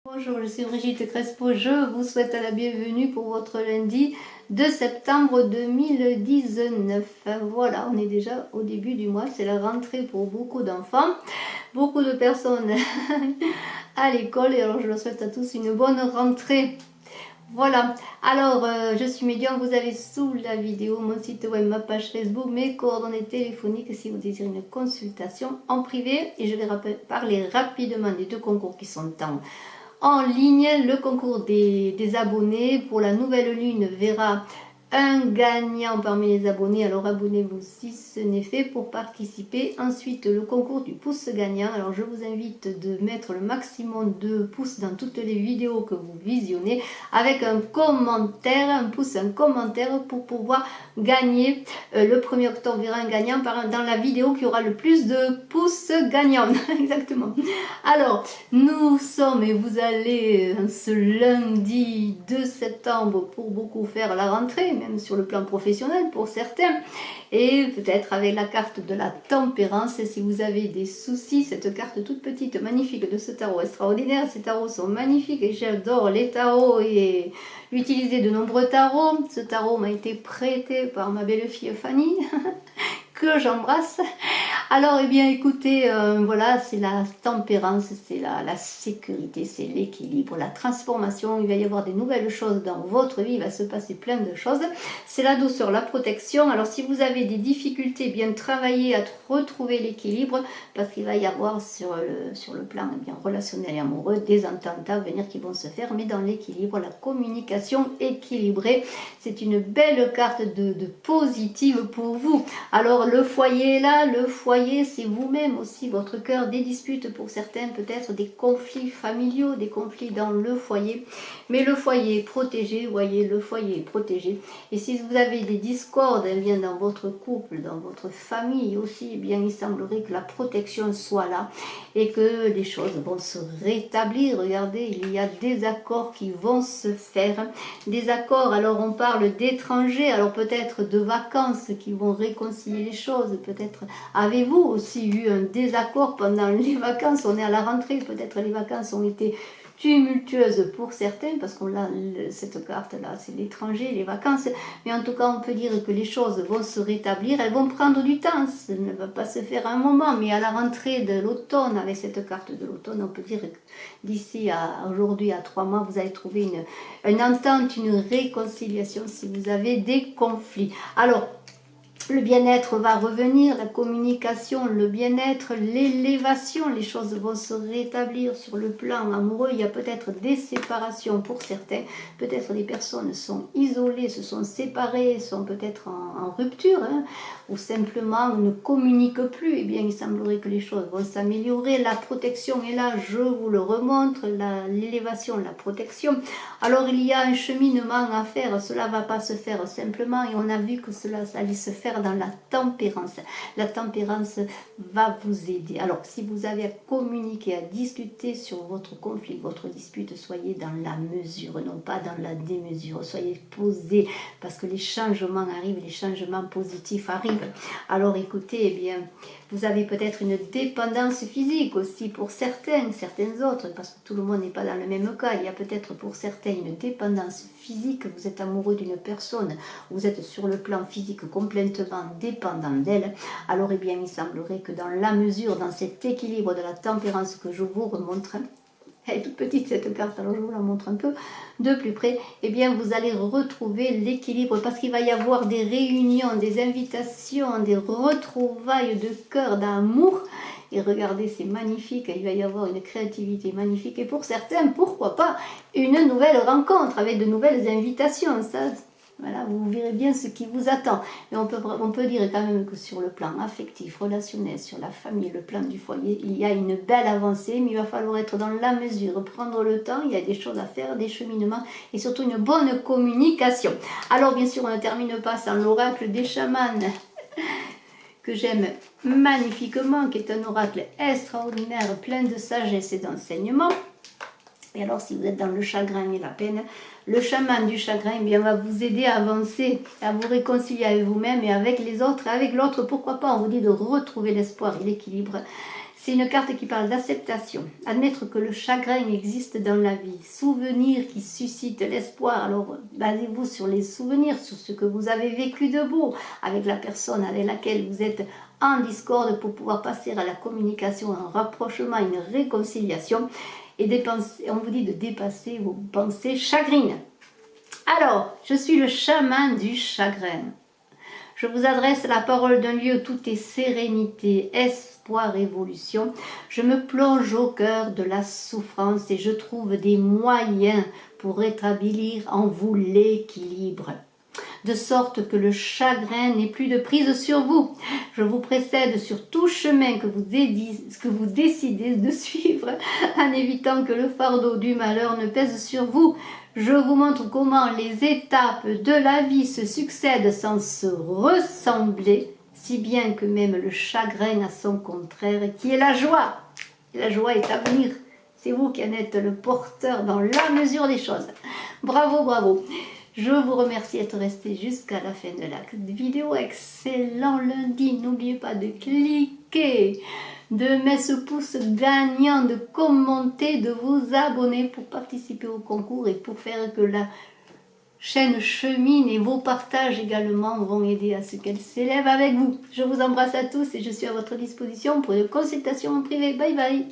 Bonjour, je suis Brigitte Crespo, je vous souhaite la bienvenue pour votre lundi de septembre 2019. Voilà, on est déjà au début du mois, c'est la rentrée pour beaucoup d'enfants, beaucoup de personnes à l'école et alors je leur souhaite à tous une bonne rentrée. Voilà, alors je suis médium, vous avez sous la vidéo mon site web, ma page Facebook, mes coordonnées téléphoniques si vous désirez une consultation en privé et je vais parler rapidement des deux concours qui sont en ligne. Le concours des abonnés pour la nouvelle lune verra un gagnant parmi les abonnés, alors abonnez-vous si ce n'est fait pour participer. Ensuite, le concours du pouce gagnant, alors je vous invite de mettre le maximum de pouces dans toutes les vidéos que vous visionnez avec un commentaire, un pouce, un commentaire pour pouvoir gagner. Le 1er octobre verra un gagnant dans la vidéo qui aura le plus de pouces gagnants. Exactement. Alors, nous sommes et vous allez ce lundi 2 septembre pour beaucoup faire la rentrée, même sur le plan professionnel pour certains, et peut-être avec la carte de la tempérance. Et si vous avez des soucis, cette carte toute petite, magnifique de ce tarot extraordinaire, ces tarots sont magnifiques et j'adore les tarots et utiliser de nombreux tarots. Ce tarot m'a été prêté par ma belle-fille Fanny, que j'embrasse. Alors, eh bien, écoutez, voilà, c'est la tempérance, c'est la sécurité, c'est l'équilibre, la transformation. Il va y avoir des nouvelles choses dans votre vie, il va se passer plein de choses. C'est la douceur, la protection. Alors, si vous avez des difficultés, eh bien travaillez à retrouver l'équilibre parce qu'il va y avoir sur le plan eh bien, relationnel et amoureux des ententes à venir qui vont se faire, mais dans l'équilibre, la communication équilibrée. C'est une belle carte de positive pour vous. Alors, le foyer est là, le foyer c'est vous-même aussi, votre cœur, des disputes pour certains, peut-être des conflits familiaux, des conflits dans le foyer. Mais le foyer est protégé, vous voyez, le foyer est protégé. Et si vous avez des discordes eh bien, dans votre couple, dans votre famille aussi, eh bien, il semblerait que la protection soit là et que les choses vont se rétablir. Regardez, il y a des accords qui vont se faire. Des accords, alors on parle d'étrangers, alors peut-être de vacances qui vont réconcilier les choses, peut-être avez-vous aussi eu un désaccord pendant les vacances. On est à la rentrée, peut-être les vacances ont été tumultueuses pour certains, parce qu'on a cette carte-là, c'est l'étranger, les vacances. Mais en tout cas, on peut dire que les choses vont se rétablir, elles vont prendre du temps, ça ne va pas se faire à un moment, mais à la rentrée de l'automne, avec cette carte de l'automne, on peut dire que d'ici à aujourd'hui, à 3 mois, vous allez trouver une entente, une réconciliation si vous avez des conflits. Alors, le bien-être va revenir, la communication, le bien-être, l'élévation, les choses vont se rétablir sur le plan amoureux. Il y a peut-être des séparations pour certains, peut-être des personnes sont isolées, se sont séparées, sont peut-être en rupture, hein, ou simplement ne communiquent plus. Eh bien, il semblerait que les choses vont s'améliorer. La protection est là, je vous le remontre, l'élévation, la protection. Alors, il y a un cheminement à faire, cela ne va pas se faire simplement, et on a vu que cela allait se faire dans la tempérance. La tempérance va vous aider. Alors, si vous avez à communiquer, à discuter sur votre conflit, votre dispute, soyez dans la mesure, non pas dans la démesure. Soyez posé, parce que les changements arrivent, les changements positifs arrivent. Alors, écoutez, eh bien, vous avez peut-être une dépendance physique aussi pour certains autres, parce que tout le monde n'est pas dans le même cas. Il y a peut-être pour certains une dépendance physique, vous êtes amoureux d'une personne, vous êtes sur le plan physique complètement dépendant d'elle. Alors, eh bien, il semblerait que dans la mesure, dans cet équilibre de la tempérance que je vous remontre, elle est toute petite cette carte, alors je vous la montre un peu de plus près, eh bien vous allez retrouver l'équilibre parce qu'il va y avoir des réunions, des invitations, des retrouvailles de cœur, d'amour. Et regardez, c'est magnifique, il va y avoir une créativité magnifique. Et pour certains, pourquoi pas, une nouvelle rencontre avec de nouvelles invitations. Ça, voilà, vous verrez bien ce qui vous attend. Mais on peut dire quand même que sur le plan affectif, relationnel, sur la famille, le plan du foyer, il y a une belle avancée, mais il va falloir être dans la mesure, prendre le temps, il y a des choses à faire, des cheminements et surtout une bonne communication. Alors bien sûr, on ne termine pas sans l'oracle des chamans que j'aime magnifiquement, qui est un oracle extraordinaire, plein de sagesse et d'enseignement. Et alors, si vous êtes dans le chagrin et la peine, le chaman du chagrin eh bien, va vous aider à avancer, à vous réconcilier avec vous-même et avec les autres, avec l'autre. Pourquoi pas, on vous dit de retrouver l'espoir et l'équilibre. C'est une carte qui parle d'acceptation. Admettre que le chagrin existe dans la vie. Souvenirs qui suscitent l'espoir. Alors, basez-vous sur les souvenirs, sur ce que vous avez vécu de beau avec la personne avec laquelle vous êtes en discorde pour pouvoir passer à la communication, un rapprochement, une réconciliation. Et on vous dit de dépasser vos pensées chagrines. Alors, je suis le chaman du chagrin. Je vous adresse la parole d'un lieu où tout est sérénité, espoir, évolution. Je me plonge au cœur de la souffrance et je trouve des moyens pour rétablir en vous l'équilibre. De sorte que le chagrin n'ait plus de prise sur vous. Je vous précède sur tout chemin que vous décidez de suivre en évitant que le fardeau du malheur ne pèse sur vous. Je vous montre comment les étapes de la vie se succèdent sans se ressembler, si bien que même le chagrin a son contraire, qui est la joie. Et la joie est à venir. C'est vous qui en êtes le porteur dans la mesure des choses. Bravo, bravo. Je vous remercie d'être resté jusqu'à la fin de la vidéo. Excellent lundi. N'oubliez pas de cliquer, de mettre ce pouce gagnant, de commenter, de vous abonner pour participer au concours et pour faire que la chaîne chemine, et vos partages également vont aider à ce qu'elle s'élève avec vous. Je vous embrasse à tous et je suis à votre disposition pour une consultation en privé. Bye bye.